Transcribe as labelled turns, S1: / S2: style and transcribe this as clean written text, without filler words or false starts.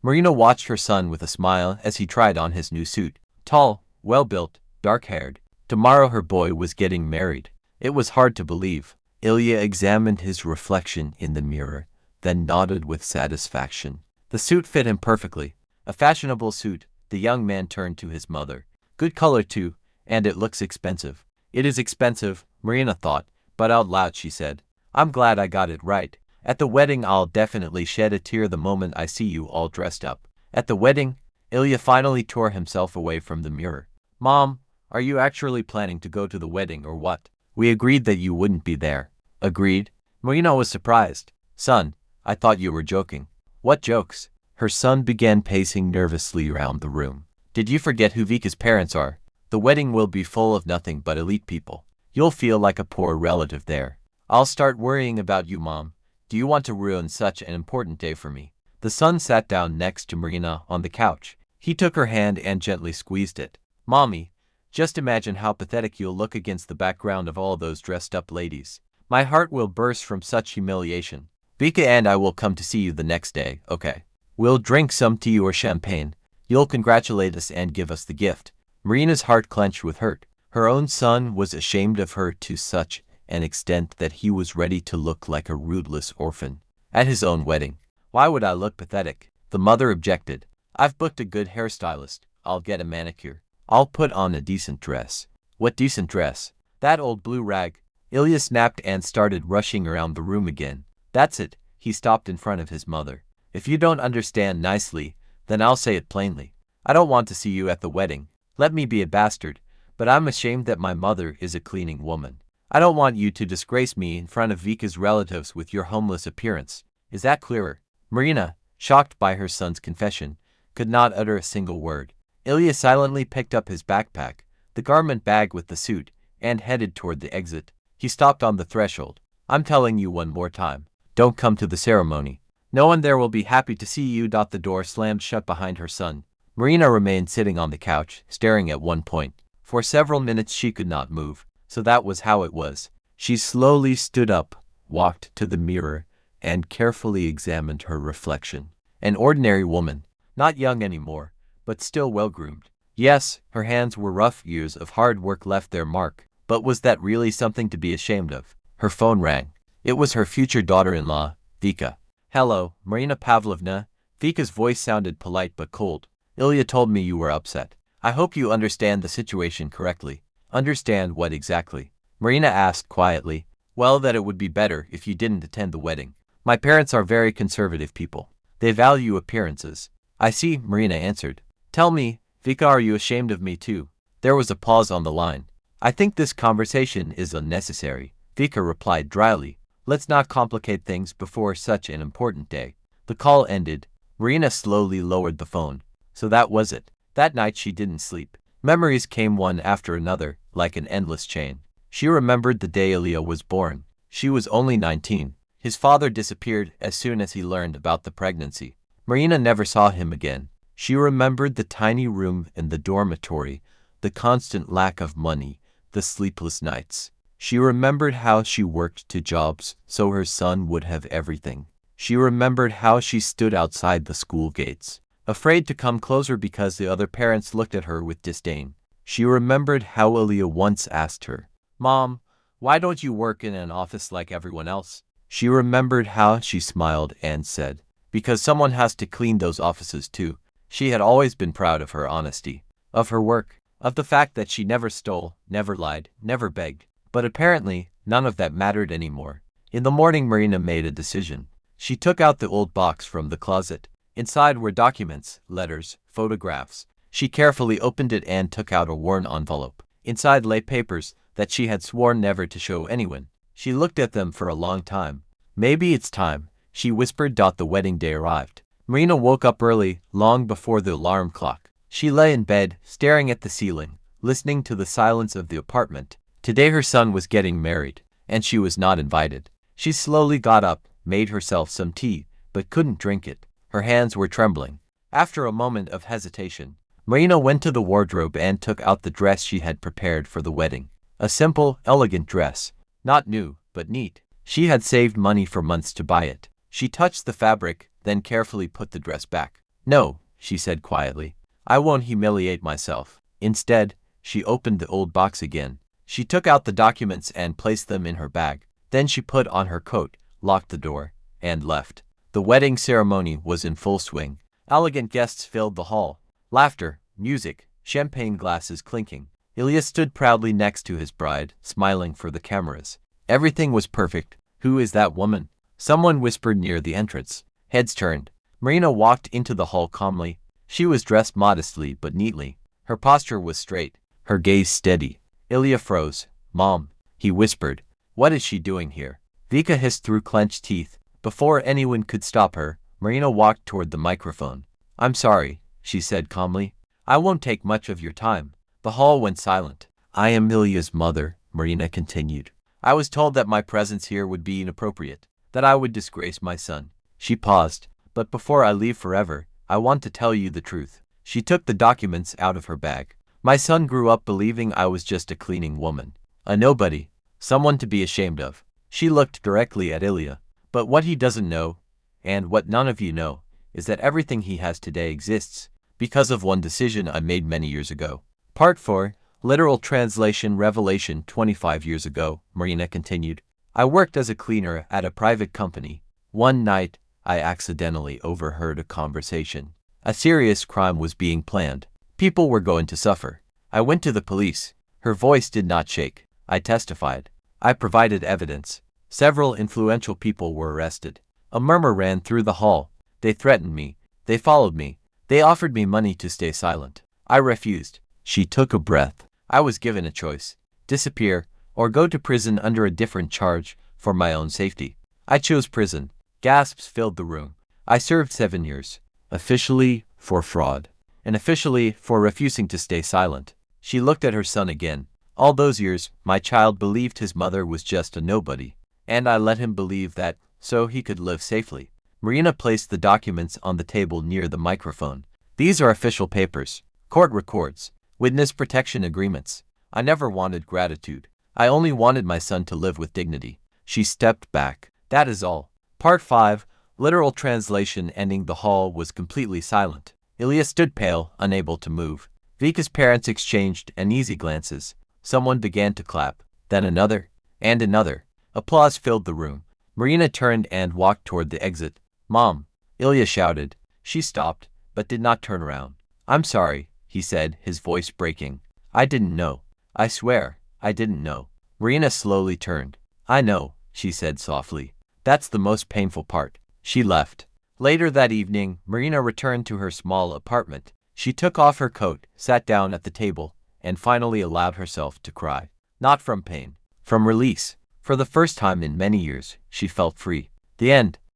S1: Marina watched her son with a smile as he tried on his new suit. Tall, well-built, dark-haired. Tomorrow her boy was getting married. It was hard to believe. Ilya examined his reflection in the mirror, then nodded with satisfaction. The suit fit him perfectly. A fashionable suit. The young man turned to his mother. Good color too, and it looks expensive. It is expensive, Marina thought, but out loud she said, I'm glad I got it right. At the wedding I'll definitely shed a tear the moment I see you all dressed up. At the wedding, Ilya finally tore himself away from the mirror. Mom, are you actually planning to go to the wedding or what? We agreed that you wouldn't be there. Agreed? Marina was surprised. Son, I thought you were joking. What jokes? Her son began pacing nervously around the room. Did you forget who Vika's parents are? The wedding will be full of nothing but elite people. You'll feel like a poor relative there. I'll start worrying about you, Mom. Do you want to ruin such an important day for me? The son sat down next to Marina on the couch. He took her hand and gently squeezed it. Mommy, just imagine how pathetic you'll look against the background of all those dressed-up ladies. My heart will burst from such humiliation. Vika and I will come to see you the next day, okay? We'll drink some tea or champagne. You'll congratulate us and give us the gift. Marina's heart clenched with hurt. Her own son was ashamed of her to such an extent that he was ready to look like a rootless orphan. At his own wedding. Why would I look pathetic? The mother objected. I've booked a good hairstylist. I'll get a manicure. I'll put on a decent dress. What decent dress? That old blue rag. Ilya snapped and started rushing around the room again. That's it. He stopped in front of his mother. If you don't understand nicely, then I'll say it plainly. I don't want to see you at the wedding. Let me be a bastard, but I'm ashamed that my mother is a cleaning woman. I don't want you to disgrace me in front of Vika's relatives with your homeless appearance. Is that clearer? Marina, shocked by her son's confession, could not utter a single word. Ilya silently picked up his backpack, the garment bag with the suit, and headed toward the exit. He stopped on the threshold. I'm telling you one more time. Don't come to the ceremony. No one there will be happy to see you. The door slammed shut behind her son. Marina remained sitting on the couch, staring at one point. For several minutes she could not move, so that was how it was. She slowly stood up, walked to the mirror, and carefully examined her reflection. An ordinary woman, not young anymore, but still well-groomed. Yes, her hands were rough. Years of hard work left their mark, but was that really something to be ashamed of? Her phone rang. It was her future daughter-in-law, Vika. Hello, Marina Pavlovna. Vika's voice sounded polite but cold. Ilya told me you were upset. I hope you understand the situation correctly. Understand what exactly? Marina asked quietly. Well, that it would be better if you didn't attend the wedding. My parents are very conservative people. They value appearances. I see, Marina answered. Tell me, Vika, are you ashamed of me too? There was a pause on the line. I think this conversation is unnecessary, Vika replied dryly. Let's not complicate things before such an important day. The call ended. Marina slowly lowered the phone. So that was it. That night she didn't sleep. Memories came one after another, like an endless chain. She remembered the day Ilya was born. She was only 19. His father disappeared as soon as he learned about the pregnancy. Marina never saw him again. She remembered the tiny room in the dormitory, the constant lack of money, the sleepless nights. She remembered how she worked 2 jobs so her son would have everything. She remembered how she stood outside the school gates, afraid to come closer because the other parents looked at her with disdain. She remembered how Ilya once asked her, Mom, why don't you work in an office like everyone else? She remembered how she smiled and said, because someone has to clean those offices too. She had always been proud of her honesty, of her work, of the fact that she never stole, never lied, never begged. But apparently, none of that mattered anymore. In the morning, Marina made a decision. She took out the old box from the closet. Inside were documents, letters, photographs. She carefully opened it and took out a worn envelope. Inside lay papers that she had sworn never to show anyone. She looked at them for a long time. Maybe it's time, she whispered. The wedding day arrived. Marina woke up early, long before the alarm clock. She lay in bed, staring at the ceiling, listening to the silence of the apartment. Today her son was getting married, and she was not invited. She slowly got up, made herself some tea, but couldn't drink it. Her hands were trembling. After a moment of hesitation, Marina went to the wardrobe and took out the dress she had prepared for the wedding. A simple, elegant dress. Not new, but neat. She had saved money for months to buy it. She touched the fabric, then carefully put the dress back. No, she said quietly. I won't humiliate myself. Instead, she opened the old box again. She took out the documents and placed them in her bag. Then she put on her coat, locked the door, and left. The wedding ceremony was in full swing. Elegant guests filled the hall. Laughter, music, champagne glasses clinking. Ilya stood proudly next to his bride, smiling for the cameras. Everything was perfect. Who is that woman? Someone whispered near the entrance. Heads turned. Marina walked into the hall calmly. She was dressed modestly but neatly. Her posture was straight, her gaze steady. Ilya froze. Mom, he whispered. What is she doing here? Vika hissed through clenched teeth. Before anyone could stop her, Marina walked toward the microphone. I'm sorry, she said calmly. I won't take much of your time. The hall went silent. I am Ilya's mother, Marina continued. I was told that my presence here would be inappropriate, that I would disgrace my son. She paused. But before I leave forever, I want to tell you the truth. She took the documents out of her bag. My son grew up believing I was just a cleaning woman. A nobody. Someone to be ashamed of. She looked directly at Ilya. But what he doesn't know, and what none of you know, is that everything he has today exists because of one decision I made many years ago. Part 4, Literal Translation Revelation 25 years ago, Marina continued. I worked as a cleaner at a private company. One night, I accidentally overheard a conversation. A serious crime was being planned. People were going to suffer. I went to the police. Her voice did not shake. I testified. I provided evidence. Several influential people were arrested. A murmur ran through the hall. They threatened me. They followed me. They offered me money to stay silent. I refused. She took a breath. I was given a choice. Disappear, or go to prison under a different charge for my own safety. I chose prison. Gasps filled the room. I served 7 years. Officially for fraud. And officially for refusing to stay silent. She looked at her son again. All those years, my child believed his mother was just a nobody. And I let him believe that, so he could live safely. Marina placed the documents on the table near the microphone. These are official papers. Court records. Witness protection agreements. I never wanted gratitude. I only wanted my son to live with dignity. She stepped back. That is all. Part 5, Literal Translation. Ending. The hall was completely silent. Ilya stood pale, unable to move. Vika's parents exchanged uneasy glances. Someone began to clap. Then another. And another. Applause filled the room. Marina turned and walked toward the exit. Mom! Ilya shouted. She stopped, but did not turn around. I'm sorry, he said, his voice breaking. I didn't know. I swear, I didn't know. Marina slowly turned. I know, she said softly. That's the most painful part. She left. Later that evening, Marina returned to her small apartment. She took off her coat, sat down at the table, and finally allowed herself to cry. Not from pain, from release. For the first time in many years, she felt free. The end.